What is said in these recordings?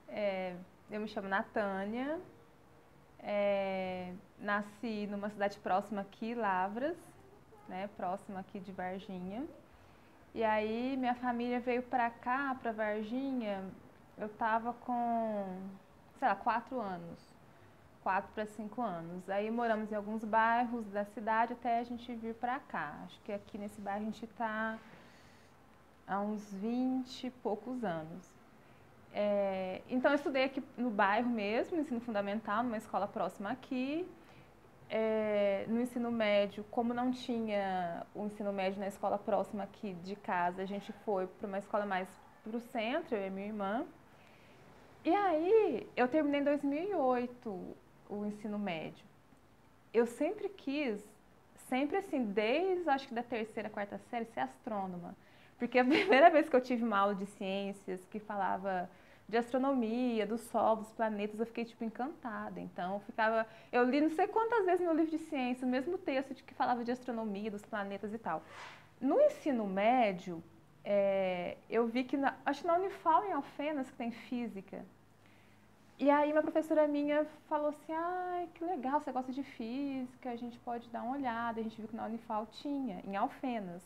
Eu me chamo Natânia, nasci numa cidade próxima aqui, Lavras, né, próxima aqui de Varginha. E aí minha família veio pra cá, pra Varginha, eu tava com, sei lá, 4 anos. 4 para 5 anos. Aí moramos em alguns bairros da cidade até a gente vir pra cá. Acho que aqui nesse bairro a gente tá há uns 20 e poucos anos. Então eu estudei aqui no bairro mesmo, no ensino fundamental, numa escola próxima aqui. No ensino médio, como não tinha o ensino médio na escola próxima aqui de casa, a gente foi para uma escola mais pro centro, eu e minha irmã. E aí eu terminei em 2008 o ensino médio. Eu sempre quis, sempre assim, desde acho que da terceira, quarta série, ser astrônoma. Porque a primeira vez que eu tive uma aula de ciências que falava de astronomia, do Sol, dos planetas, eu fiquei tipo encantada. Então eu li não sei quantas vezes meu livro de ciência, o mesmo texto de que falava de astronomia, dos planetas e tal. No ensino médio, eu vi que, acho que na Unifal em Alfenas, que tem física, e aí uma professora minha falou assim, ai, que legal, você gosta de física, a gente pode dar uma olhada. A gente viu que na Unifal tinha, em Alfenas.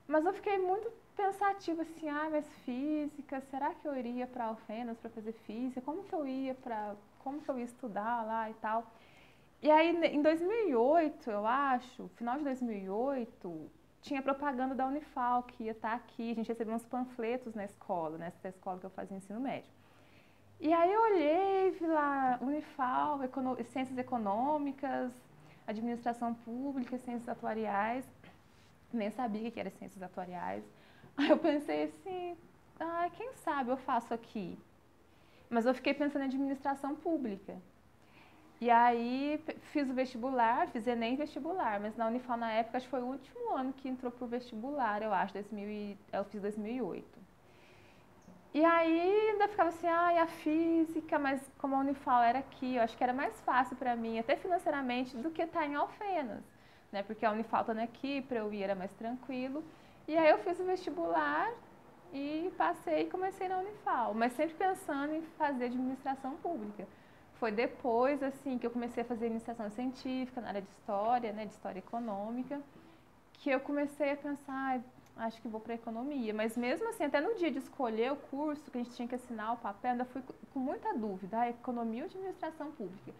Mas eu fiquei muito pensativa assim, mas física, será que eu iria para Alfenas para fazer física? Como que eu ia estudar lá e tal? E aí em 2008, eu acho, final de 2008, tinha propaganda da Unifal que ia estar aqui. A gente recebeu uns panfletos na escola, nessa escola que eu fazia ensino médio. E aí eu olhei, vi lá Unifal, Ciências Econômicas, Administração Pública, Ciências Atuariais. Nem sabia o que era Ciências Atuariais. Aí eu pensei assim, quem sabe eu faço aqui. Mas eu fiquei pensando em Administração Pública. E aí fiz o vestibular, fiz Enem vestibular, mas na Unifal na época acho que foi o último ano que entrou pro vestibular, eu acho, eu fiz 2008. E aí ainda ficava assim, a física, mas como a Unifal era aqui, eu acho que era mais fácil para mim, até financeiramente, do que estar em Alfenas, né? Porque a Unifal estando aqui, para eu ir era mais tranquilo. E aí eu fiz o vestibular e passei e comecei na Unifal, mas sempre pensando em fazer administração pública. Foi depois, assim, que eu comecei a fazer iniciação científica na área de história, né, de história econômica, que eu comecei a pensar, acho que vou para economia. Mas mesmo assim, até no dia de escolher o curso, que a gente tinha que assinar o papel, ainda fui com muita dúvida, economia ou administração pública?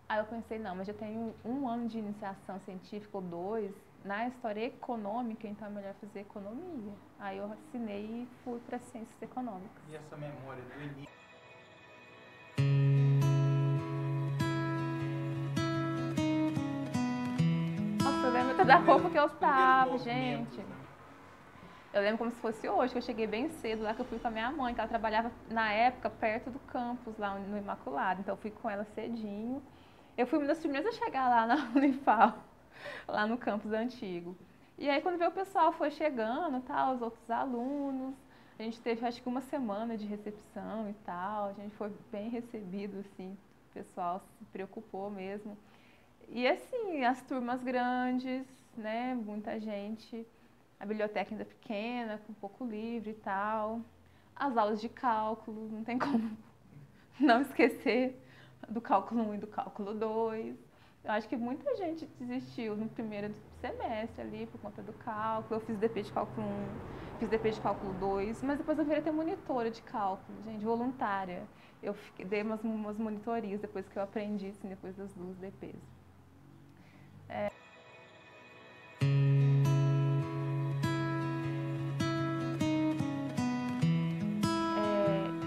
Aí eu pensei, não, mas já tenho 1 ano de iniciação científica ou 2 na história econômica, então é melhor fazer economia. Aí eu assinei e fui para ciências econômicas. E essa memória do início? Nossa, eu lembro até da roupa que eu tava, gente. Eu lembro como se fosse hoje, que eu cheguei bem cedo lá, que eu fui com a minha mãe, que ela trabalhava na época perto do campus, lá no Imaculado. Então eu fui com ela cedinho. Eu fui uma das primeiras a chegar lá na Unifal, lá no campus antigo. E aí quando veio o pessoal foi chegando, tal, os outros alunos, a gente teve acho que 1 semana de recepção e tal, a gente foi bem recebido, assim, o pessoal se preocupou mesmo. E assim, as turmas grandes, né, muita gente, a biblioteca ainda pequena, com pouco livro e tal, as aulas de cálculo, não tem como não esquecer do cálculo 1 e do cálculo 2. Eu acho que muita gente desistiu no primeiro semestre ali por conta do cálculo. Eu fiz DP de cálculo 1, fiz DP de cálculo 2, mas depois eu virei até monitora de cálculo, gente, voluntária. Eu dei umas monitorias depois que eu aprendi, assim, depois das 2 DPs.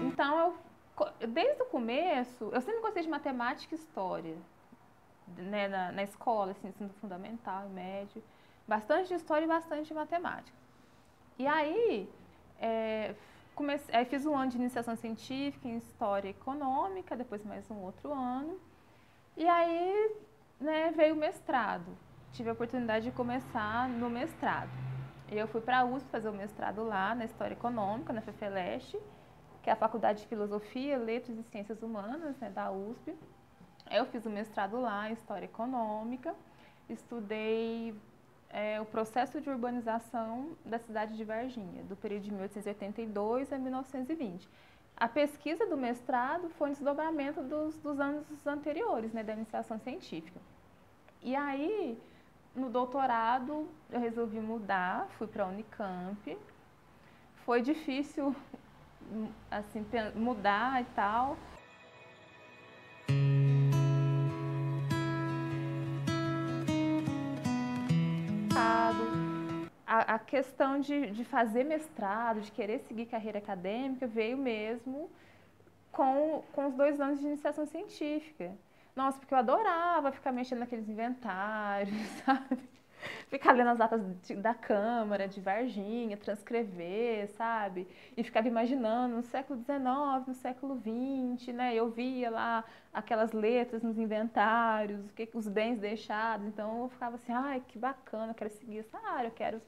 Então, desde o começo, eu sempre gostei de matemática e história, né, na escola, assim, ensino fundamental e médio. Bastante de história e bastante de matemática. E aí, aí fiz 1 ano de iniciação científica em história econômica, depois mais um outro ano. E aí, né, veio o mestrado. Tive a oportunidade de começar no mestrado. E eu fui para a USP fazer o mestrado lá, na História Econômica, na FEFELESH, que é a Faculdade de Filosofia, Letras e Ciências Humanas, né, da USP. Eu fiz o mestrado lá em História Econômica, estudei o processo de urbanização da cidade de Varginha, do período de 1882 a 1920. a pesquisa do mestrado foi um desdobramento dos anos anteriores, né, da iniciação científica. E aí, no doutorado, eu resolvi mudar, fui para a Unicamp. Foi difícil, assim, mudar e tal. A questão de fazer mestrado, de querer seguir carreira acadêmica, veio mesmo com os 2 anos de iniciação científica. Nossa, porque eu adorava ficar mexendo naqueles inventários, sabe? Ficar lendo as datas da Câmara, de Varginha, transcrever, sabe? E ficava imaginando no século XIX, no século XX, né? Eu via lá aquelas letras nos inventários, os bens deixados. Então eu ficava assim, ai, que bacana, eu quero seguir essa área, eu quero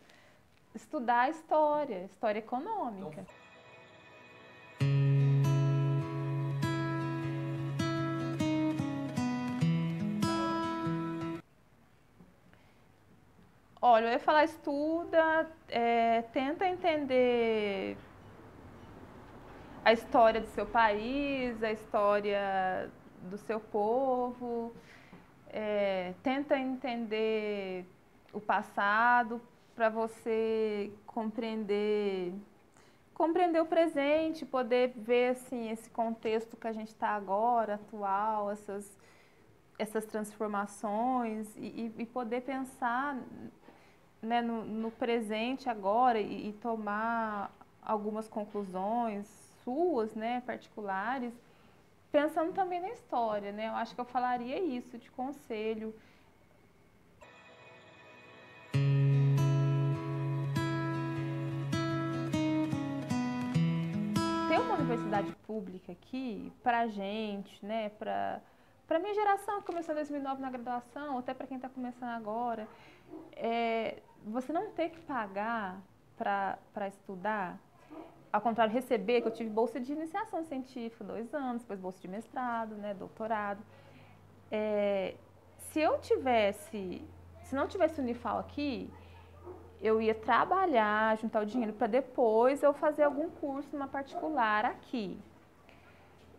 estudar a história econômica. Olha, eu ia falar, estuda, tenta entender a história do seu país, a história do seu povo, tenta entender o passado para você compreender o presente, poder ver assim esse contexto que a gente está agora, atual, essas transformações e poder pensar, né, no presente agora e tomar algumas conclusões suas, né, particulares, pensando também na história, né? Eu acho que eu falaria isso de conselho. Ter uma universidade pública aqui, pra gente, né, pra minha geração que começou em 2009 na graduação, ou até para quem está começando agora, você não ter que pagar para estudar, ao contrário, receber, que eu tive bolsa de iniciação científica 2 anos, depois bolsa de mestrado, né, doutorado. Se não tivesse Unifal aqui, eu ia trabalhar, juntar o dinheiro para depois eu fazer algum curso numa particular aqui.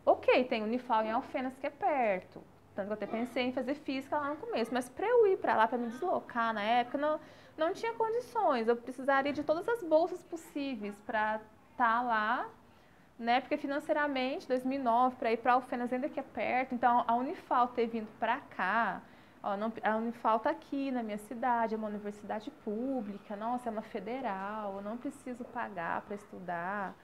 Ok, tem Unifal em Alfenas que é perto, tanto que eu até pensei em fazer física lá no começo, mas para eu ir para lá, para me deslocar na época, não tinha condições, eu precisaria de todas as bolsas possíveis para estar lá, né? Porque financeiramente, 2009, para ir para Alfenas ainda que é perto, então a Unifal ter vindo para cá, ó, a Unifal está aqui na minha cidade, é uma universidade pública, nossa, é uma federal, eu não preciso pagar para estudar.